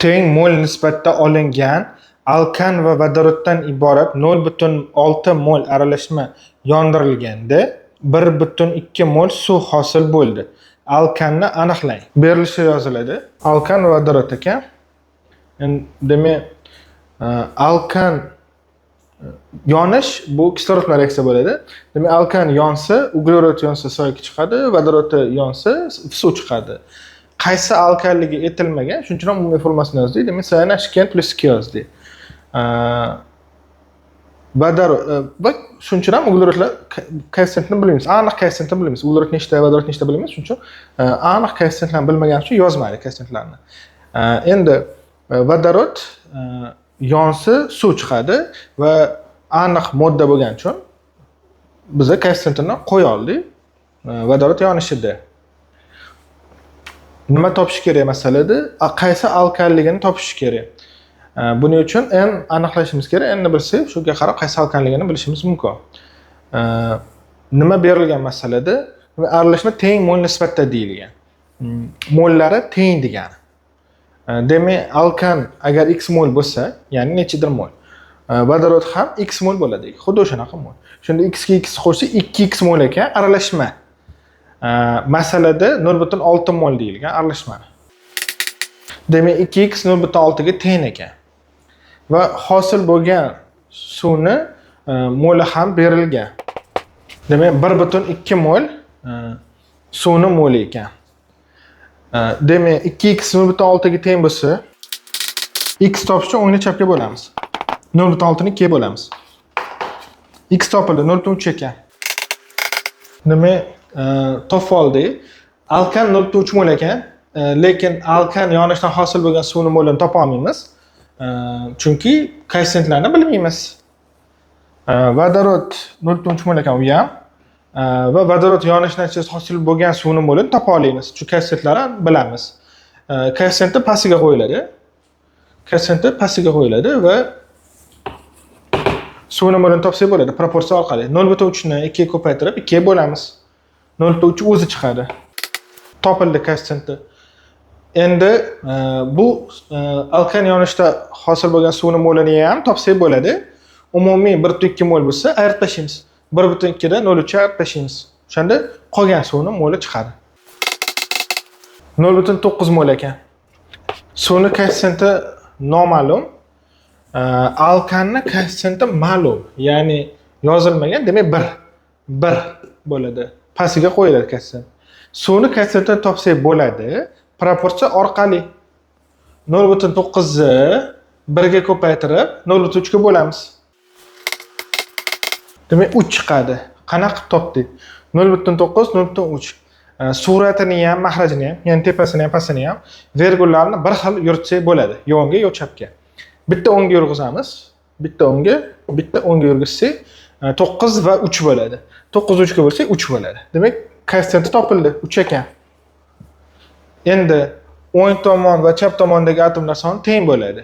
teng mol nisbatda olingan alkan va vodoroddan iborat 0,6 mol aralashma yondirilganda 1,2 mol suv hosil bo'ldi. Alkanni aniqlang. Berilishi yoziladi. Alkan va vodorod ekan. Demak, alkan yonish bu kislorodlar reaksiya bo'ladi. Demak, alkan yonsa, uglerod yonsa soyga chiqadi, vodorod yonsa suv chiqadi. Qaysi alkanligi aytilmagan, shuning uchun ham umumiy formulasini yozdik. Demak, CnH2 + 2 yozdik. Vodorod va shuning uchun ham uglerodlar koeffitsiyentini bilmaymiz. Aniq koeffitsiyentini bilmaymiz. Uglerod nechta, vodorod nechta bilmaymiz. Shuning uchun aniq koeffitsiyentlarni bilmagan uchun yozmaylik koeffitsiyentlarni. Endi vodorod yonsa suv chiqadi va aniq modda bo'lgani uchun biz koeffitsiyentini qo'ya oldik. Vodorod yonishida. Nima topish kerak masalada? Qaysi alkanligini topish kerak. Buning uchun n aniqlashimiz kerak. N ni bilsak, shunga qarab qaysi alkanligini bilishimiz mumkin. Nima berilgan masalada? Aralashma teng mol nisbatda deyilgan. Mollari teng degani. Demak, alkan agar x mol bo'lsa, ya'ni nechidir mol. Vodorod ham x mol bo'ladi. Xuddi o'shanaqa mol. Shunda x ga x qo'shsa 2x mol ekan aralashma. Masalada 0,6 mol deyilgan aralashmani. Demak, 2x 0,6 ga teng ekan. Va hosil bo'lgan suvni moli ham berilgan. Demak, 1,2 mol suvni moli ekan. Demak, 2x 0,6 ga teng bo'lsa, x topish uchun o'ngni chapga bo'lamiz. 0,6 ni 2 ga bo'lamiz. X topildi 0,3 ekan. Demak, topib oldik. Alkan 0,3 mol ekan, lekin alkan yonishdan hosil bo'lgan suvning molini topa olmaymiz. Chunki koeffitsiyentlarni bilmaymiz. Vodorod 0,3 mol ekan u ham. Va vodorod yonish natijasida hosil bo'lgan suvning molini topa olamiz. Chunki koeffitsiyentlarni bilamiz. Koeffitsiyenti pastiga qo'yiladi. Koeffitsiyenti pastiga qo'yiladi va suvning molini topsak bo'ladi proporsiya orqali. 0,3 ni 2 ga ko'paytirib 2 ga bo'lamiz. 0,3 o'zi chiqadi. Topildi koeffitsiyenti. Endi bu alkan yonishda hosil bo'lgan suvning molini ham topsak bo'ladi. Umumiy 1,2 mol bo'lsa ayirib tashlaymiz. 1,2 dan 0,3 ayirib tashlaymiz. O'shanda qolgan suvning moli chiqadi. 0,9 mol ekan. Suvning koeffitsiyenti noma'lum. Alkanni koeffitsiyenti ma'lum, ya'ni yozilmagan, demak 1 bo'ladi. Pastiga qo'yiladi koeffitsiyent. Suvni koeffitsiyentini topsak bo'ladi. Proporsiya orqali 0,9 ni 1 ga ko'paytirib 0,3 ga bo'lamiz. Demak 3 chiqadi. Qanaqa topdik? 0,9 0,3. Suratini ham, mahrajini ham, ya'ni tepasini ham, pastini ham vergullarni bir xil yuritsak bo'ladi. Yo'nga, yo chapga. Bitta o'ngga yurg'izamiz. Bitta o'ngga yurgizsak 9 va 3 bo'ladi. 9 3 ga bo'lsak 3 bo'ladi. Demak, koeffitsiyenti topildi, 3 ekan. Endi o'ng tomon va chap tomondagi atomlar soni teng bo'ladi.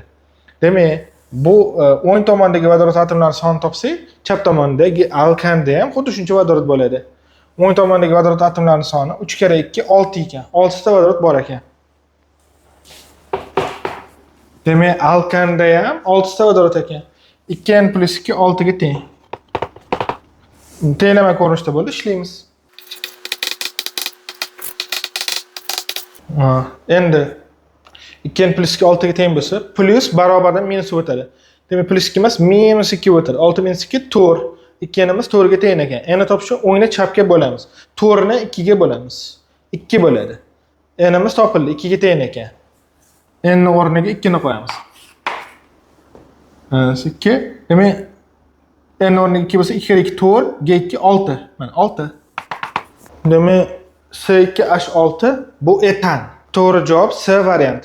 Demak, bu o'ng tomondagi vodorod atomlari sonini topsak, chap tomondagi alkanda ham xuddi shuncha vodorod bo'ladi. O'ng tomondagi vodorod atomlarining soni 3 kara 2 6 ekan. 6 ta vodorod bor ekan. Demak, alkanda ham 6 ta vodorod ekan. 2n + 2 6 ga teng. Tenglama ko'rinishda bo'ldi, ishlaymiz. Endi 2n + 2 6 ga teng bo'lsa, plus barobardan minus o'tadi. Demak, +2 emas, -2 o'tadi. 6 - 2 4. 2nimiz 4 ga teng ekan. N ni topish uchun o'ngni chapga bo'lamiz. 4 ni 2 ga bo'lamiz. 2 bo'ladi. N'imiz topildi, 2 ga teng ekan. N ni o'rniga 2 ni qo'yamiz. 2. Demak, n o'rniga 2 bo'lsa 2 kara 2 4, ga 2 6. Mana 6. Demak, C2H6 bu etan. To'g'ri javob C variant.